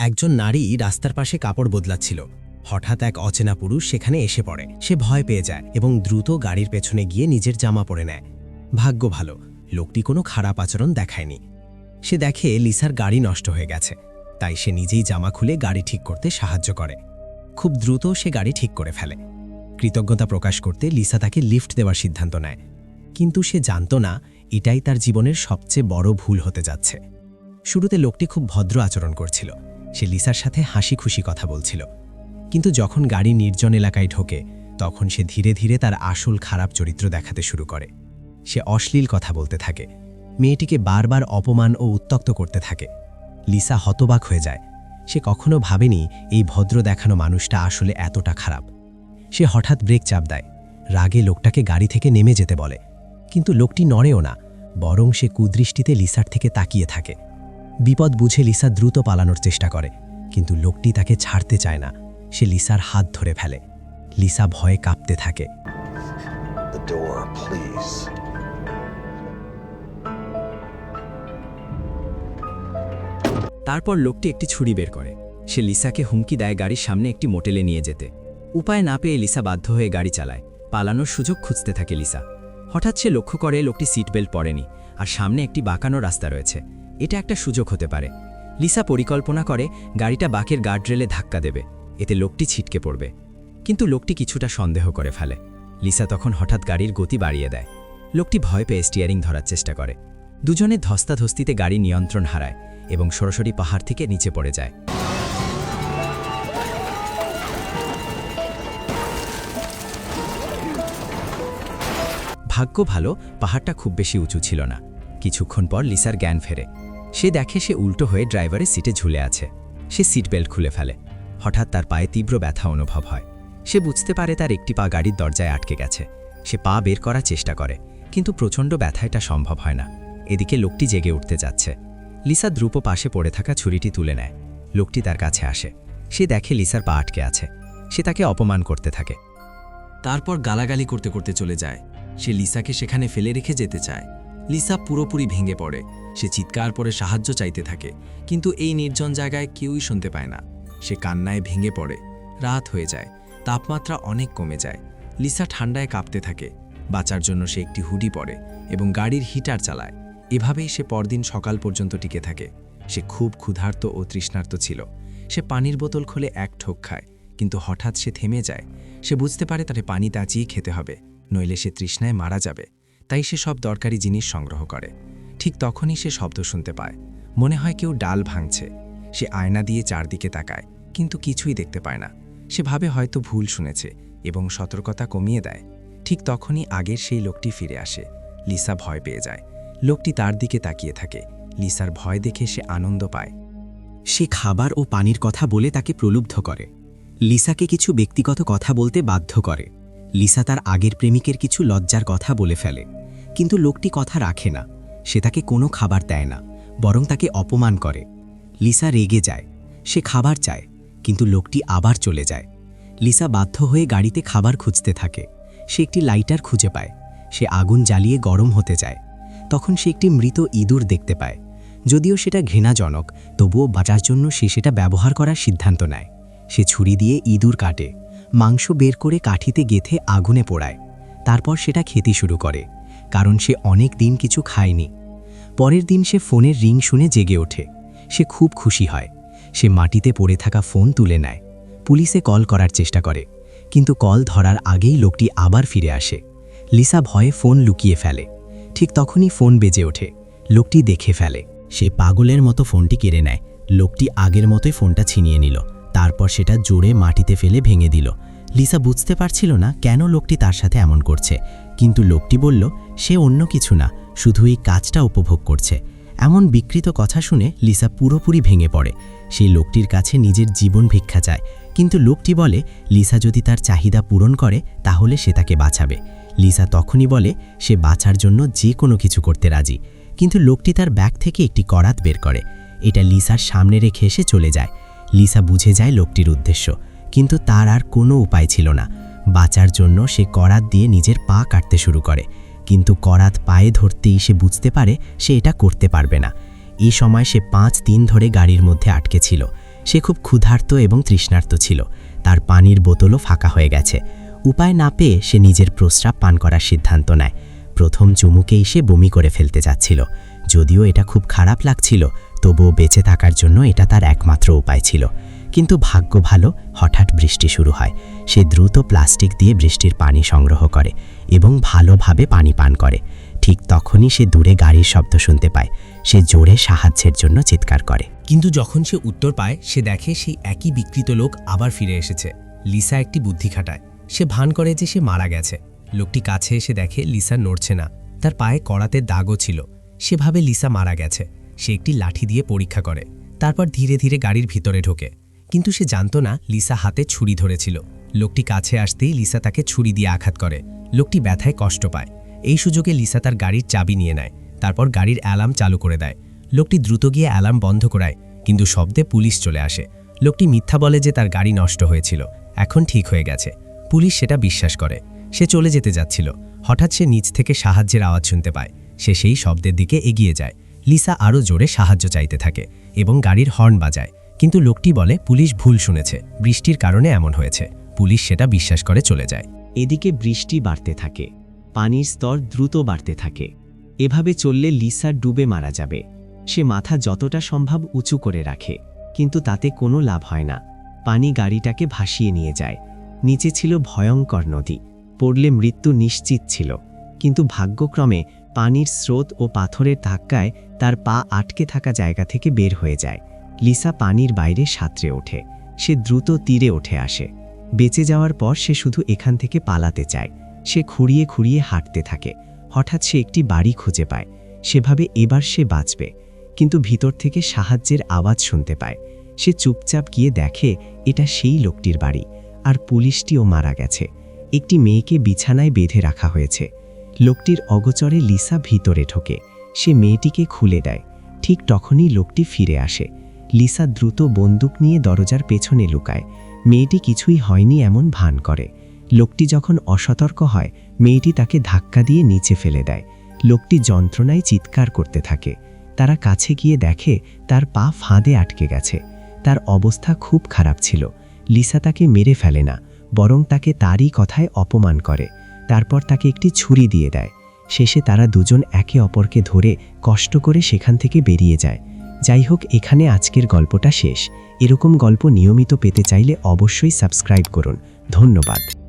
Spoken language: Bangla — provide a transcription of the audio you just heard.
একজন নারী রাস্তার পাশে কাপড় বদলাচ্ছিল। হঠাৎ এক অচেনা পুরুষ সেখানে এসে পড়ে। সে ভয় পেয়ে যায় এবং দ্রুত গাড়ির পেছনে গিয়ে নিজের জামা পরে নেয়। ভাগ্য ভালো, লোকটি কোনো খারাপ আচরণ দেখায়নি। সে দেখে লিসার গাড়ি নষ্ট হয়ে গেছে, তাই সে নিজেই জামা খুলে গাড়ি ঠিক করতে সাহায্য করে। খুব দ্রুত সে গাড়ি ঠিক করে ফেলে। কৃতজ্ঞতা প্রকাশ করতে লিসা তাকে লিফট দেওয়ার সিদ্ধান্ত নেয়, কিন্তু সে জানত না এটাই তার জীবনের সবচেয়ে বড় ভুল হতে যাচ্ছে। শুরুতে লোকটি খুব ভদ্র আচরণ করছিল, সে লিসার সাথে হাসি খুশি কথা বলছিল, কিন্তু যখন গাড়ি নির্জন এলাকায় ঢোকে তখন সে ধীরে ধীরে তার আসল খারাপ চরিত্র দেখাতে শুরু করে। সে অশ্লীল কথা বলতে থাকে, মেয়েটিকে বারবার অপমান ও উত্ত্যক্ত করতে থাকে। লিসা হতবাক হয়ে যায়। সে কখনো ভাবেনি এই ভদ্র দেখানো মানুষটা আসলে এতটা খারাপ। সে হঠাৎ ব্রেক চাপ দেয়, রাগে লোকটাকে গাড়ি থেকে নেমে যেতে বলে, কিন্তু লোকটি নড়েও না, বরং সে কুদৃষ্টিতে লিসার থেকে তাকিয়ে থাকে। বিপদ বুঝে লিসা দ্রুত পালানোর চেষ্টা করে, কিন্তু লোকটি তাকে ছাড়তে চায় না। সে লিসার হাত ধরে ফেলে। লিসা ভয়ে কাঁপতে থাকে। The door, please. তারপর লোকটি একটি ছুরি বের করে। সে লিসাকে হুমকি দেয় গাড়ির সামনে একটি মোটেলে নিয়ে যেতে। উপায় না পেয়ে লিসা বাধ্য হয়ে গাড়ি চালায়। পালানোর সুযোগ খুঁজতে থাকে লিসা। হঠাৎ সে লক্ষ্য করে লোকটি সিট বেল্ট পরেনি, আর সামনে একটি বাঁকানো রাস্তা রয়েছে। এটা একটা সুযোগ হতে পারে। লিসা পরিকল্পনা করে গাড়িটা বাঁকের গার্ডরেলে ধাক্কা দেবে, এতে লোকটি ছিটকে পড়বে। কিন্তু লোকটি কিছুটা সন্দেহ করে ফেলে। লিসা তখন হঠাৎ গাড়ির গতি বাড়িয়ে দেয়। লোকটি ভয় পেয়ে স্টিয়ারিং ধরার চেষ্টা করে। দুজনে ধস্তাধস্তিতে গাড়ি নিয়ন্ত্রণ হারায় এবং সরাসরি পাহাড় থেকে নিচে পড়ে যায়। ভাগ্য ভালো, পাহাড়টা খুব বেশি উঁচু ছিল না। কিছুক্ষণ পর লিসার জ্ঞান ফেরে। সে দেখে সে উল্টো হয়ে ড্রাইভারের সিটে ঝুলে আছে। সে সিট বেল্ট খুলে ফেলে। হঠাৎ তার পায়ে তীব্র ব্যথা অনুভব হয়। সে বুঝতে পারে তার একটি পা গাড়ির দরজায় আটকে গেছে। সে পা বের করার চেষ্টা করে, কিন্তু প্রচণ্ড ব্যথা এটা সম্ভব হয় না। এদিকে লোকটি জেগে উঠতে যাচ্ছে। লিসা দ্রুত পাশে পড়ে থাকা ছুরিটি তুলে নেয়। লোকটি তার কাছে আসে। সে দেখে লিসার পা আটকে আছে। সে তাকে অপমান করতে থাকে। তারপর গালাগালি করতে করতে চলে যায়। সে লিসাকে সেখানে ফেলে রেখে যেতে চায়। লিসা পুরোপুরি ভেঙে পড়ে। সে চিৎকার করে সাহায্য চাইতে থাকে, কিন্তু এই নির্জন জায়গায় কেউই শুনতে পায় না। সে কান্নায় ভেঙে পড়ে। রাত হয়ে যায়, তাপমাত্রা অনেক কমে যায়। লিসা ঠান্ডায় কাঁপতে থাকে। বাঁচার জন্য সে একটি হুডি পরে এবং গাড়ির হিটার চালায়। এভাবেই সে পরদিন সকাল পর্যন্ত টিকে থাকে। সে খুব ক্ষুধার্ত ও তৃষ্ণার্ত ছিল। সে পানির বোতল খুলে এক ঠোক খায়, কিন্তু হঠাৎ সে থেমে যায়। সে বুঝতে পারে তাকে পানি তাচিয়ে খেতে হবে, নইলে সে তৃষ্ণায় মারা যাবে। তাই সে সব দরকারি জিনিস সংগ্রহ করে। ঠিক তখনই সে শব্দ শুনতে পায়। মনে হয় কেউ ডাল ভাঙছে। সে আয়না দিয়ে চারদিকে তাকায়, কিন্তু কিছুই দেখতে পায় না। সে ভাবে হয়তো ভুল শুনেছে এবং সতর্কতা কমিয়ে দেয়। ঠিক তখনই আগের সেই লোকটি ফিরে আসে। লিসা ভয় পেয়ে যায়। লোকটি তার দিকে তাকিয়ে থাকে। লিসার ভয় দেখে সে আনন্দ পায়। সে খাবার ও পানির কথা বলে তাকে প্রলুব্ধ করে। লিসাকে কিছু ব্যক্তিগত কথা বলতে বাধ্য করে। লিসা তার আগের প্রেমিকের কিছু লজ্জার কথা বলে ফেলে, কিন্তু লোকটি কথা রাখে না। সে তাকে কোনো খাবার দেয় না, বরং তাকে অপমান করে। লিসা রেগে যায়। সে খাবার চায়, কিন্তু লোকটি আবার চলে যায়। লিসা বাধ্য হয়ে গাড়িতে খাবার খুঁজতে থাকে। সে একটি লাইটার খুঁজে পায়। সে আগুন জ্বালিয়ে গরম হতে যায়। তখন সে একটি মৃত ইঁদুর দেখতে পায়। যদিও সেটা ঘৃণাজনক, তবুও বাঁচার জন্য সে সেটা ব্যবহার করার সিদ্ধান্ত নেয়। সে ছুরি দিয়ে ইঁদুর কাটে, মাংস বের করে কাঠিতে গেঁথে আগুনে পোড়ায়। তারপর সেটা খেতে শুরু করে, কারণ সে অনেক দিন কিছু খায়নি। পরের দিন সে ফোনের রিং শুনে জেগে ওঠে। সে খুব খুশি হয়। সে মাটিতে পড়ে থাকা ফোন তুলে নেয়। পুলিশে কল করার চেষ্টা করে, কিন্তু কল ধরার আগেই লোকটি আবার ফিরে আসে। লিসা ভয়ে ফোন লুকিয়ে ফেলে। ঠিক তখনই ফোন বেজে ওঠে। লোকটি দেখে ফেলে। সে পাগলের মতো ফোনটি কেড়ে নেয়। লোকটি আগের মতোই ফোনটা ছিনিয়ে নিল। তারপর সেটা জোরে মাটিতে ফেলে ভেঙে দিল। লিসা বুঝতে পারছিল না কেন লোকটি তার সাথে এমন করছে, কিন্তু লোকটি বলল সে অন্য কিছু না, শুধু এই কাজটা উপভোগ করছে। এমন বিকৃত কথা শুনে লিসা পুরোপুরি ভেঙে পড়ে। সেই লোকটির কাছে নিজের জীবন ভিক্ষা চায়, কিন্তু লোকটি বলে লিসা যদি তার চাহিদা পূরণ করে তাহলে সে তাকে বাঁচাবে। লিসা তখনই বলে সে বাঁচার জন্য যে কোনো কিছু করতে রাজি, কিন্তু লোকটি তার ব্যাগ থেকে একটি করাত বের করে। এটা লিসার সামনে রেখে এসে চলে যায়। লিসা বুঝে যায় লোকটির উদ্দেশ্য, কিন্তু তার আর কোনো উপায় ছিল না। বাঁচার জন্য সে করাত দিয়ে নিজের পা কাটতে শুরু করে, কিন্তু করাত পায়ে ধরতেই সে বুঝতে পারে সে এটা করতে পারবে না। এই সময় সে 5 দিন ধরে গাড়ির মধ্যে আটকে ছিল। সে খুব ক্ষুধার্ত এবং তৃষ্ণার্ত ছিল। তার পানির বোতলও ফাঁকা হয়ে গেছে। উপায় না পেয়ে সে নিজের প্রস্রাব পান করার সিদ্ধান্ত নেয়। প্রথম চুমুকেই সে বমি করে ফেলতে যাচ্ছিল। যদিও এটা খুব খারাপ লাগছিল, তবুও বেঁচে থাকার জন্য এটা তার একমাত্র উপায় ছিল। কিন্তু ভাগ্য ভালো, হঠাৎ বৃষ্টি শুরু হয়। সে দ্রুত প্লাস্টিক দিয়ে বৃষ্টির পানি সংগ্রহ করে এবং ভালোভাবে পানি পান করে। ঠিক তখনই সে দূরে গাড়ির শব্দ শুনতে পায়। সে জোরে সাহায্যের জন্য চিৎকার করে। কিন্তু যখন সে উত্তর পায়, সে দেখে সেই একই বিকৃত লোক আবার ফিরে এসেছে। লিসা একটি বুদ্ধি খাটায়। সে ভান করে যে সে মারা গেছে। লোকটি কাছে এসে দেখে লিসা নড়ছে না, তার পায়ে কড়াতে দাগও ছিল। সে ভাবে লিসা মারা গেছে। সে একটি লাঠি দিয়ে পরীক্ষা করে, তারপর ধীরে ধীরে গাড়ির ভিতরে ঢোকে। কিন্তু সে জানত না লিসা হাতে ছুরি ধরেছিল। লোকটি কাছে আসতেই লিসা তাকে ছুরি দিয়ে আঘাত করে। লোকটি ব্যথায় কষ্ট পায়। এই সুযোগে লিসা তার গাড়ির চাবি নিয়ে নেয়, তারপর গাড়ির অ্যালার্ম চালু করে দেয়। লোকটি দ্রুত গিয়ে অ্যালার্ম বন্ধ করায়, কিন্তু শব্দে পুলিশ চলে আসে। লোকটি মিথ্যা বলে যে তার গাড়ি নষ্ট হয়েছিল, এখন ঠিক হয়ে গেছে। পুলিশ সেটা বিশ্বাস করে। সে চলে যেতে যাচ্ছিল, হঠাৎ সে নিচ থেকে সাহায্যের আওয়াজ শুনতে পায়। সে সেই শব্দের দিকে এগিয়ে যায়। লিসা আরও জোরে সাহায্য চাইতে থাকে এবং গাড়ির হর্ন বাজায়। কিন্তু লোকটি বলে পুলিশ ভুল শুনেছে, বৃষ্টির কারণে এমন হয়েছে। পুলিশ সেটা বিশ্বাস করে চলে যায়। এদিকে বৃষ্টি বাড়তে থাকে, পানির স্তর দ্রুত বাড়তে থাকে। এভাবে চললে লিসা ডুবে মারা যাবে। সে মাথা যতটা সম্ভব উঁচু করে রাখে, কিন্তু তাতে কোনো লাভ হয় না। পানি গাড়িটাকে ভাসিয়ে নিয়ে যায়। নিচে ছিল ভয়ঙ্কর নদী, পড়লে মৃত্যু নিশ্চিত ছিল। কিন্তু ভাগ্যক্রমে পানির স্রোত ও পাথরের ধাক্কায় তার পা আটকে থাকা জায়গা থেকে বের হয়ে যায়। লিসা পানির বাইরে সাঁতরে ওঠে। সে দ্রুত তীরে উঠে আসে। বেঁচে যাওয়ার পর সে শুধু এখান থেকে পালাতে চায়। সে খুঁড়িয়ে খুঁড়িয়ে হাঁটতে থাকে। হঠাৎ সে একটি বাড়ি খুঁজে পায়। সেভাবে এবার সে বাঁচবে। কিন্তু ভিতর থেকে সাহায্যের আওয়াজ শুনতে পায়। সে চুপচাপ গিয়ে দেখে এটা সেই লোকটির বাড়ি, আর পুলিশটিও মারা গেছে। একটি মেয়েকে বিছানায় বেঁধে রাখা হয়েছে। লোকটির অগোচরে লিসা ভিতরে ঢোকে। সে মেয়েটিকে খুলে দেয়। ঠিক তখনই লোকটি ফিরে আসে। লিসা দ্রুত বন্দুক নিয়ে দরজার পেছনে লুকায়। মেয়েটি কিছুই হয়নি এমন ভান করে। লোকটি যখন অসতর্ক হয়, মেয়েটি তাকে ধাক্কা দিয়ে নিচে ফেলে দেয়। লোকটি যন্ত্রণায় চিৎকার করতে থাকে। তারা কাছে গিয়ে দেখে তার পা ফাঁদে আটকে গেছে। তার অবস্থা খুব খারাপ ছিল। লিসা তাকে মেরে ফেলে না, বরং তাকে তারই কথায় অপমান করে। তারপর তাকে একটি ছুরি দিয়ে দেয়। শেষে তারা দুজন একে অপরকে ধরে কষ্ট করে সেখান থেকে বেরিয়ে যায়। যাই হোক, এখানে আজকের গল্পটা শেষ। এরকম গল্প নিয়মিত পেতে চাইলে অবশ্যই সাবস্ক্রাইব করুন। ধন্যবাদ।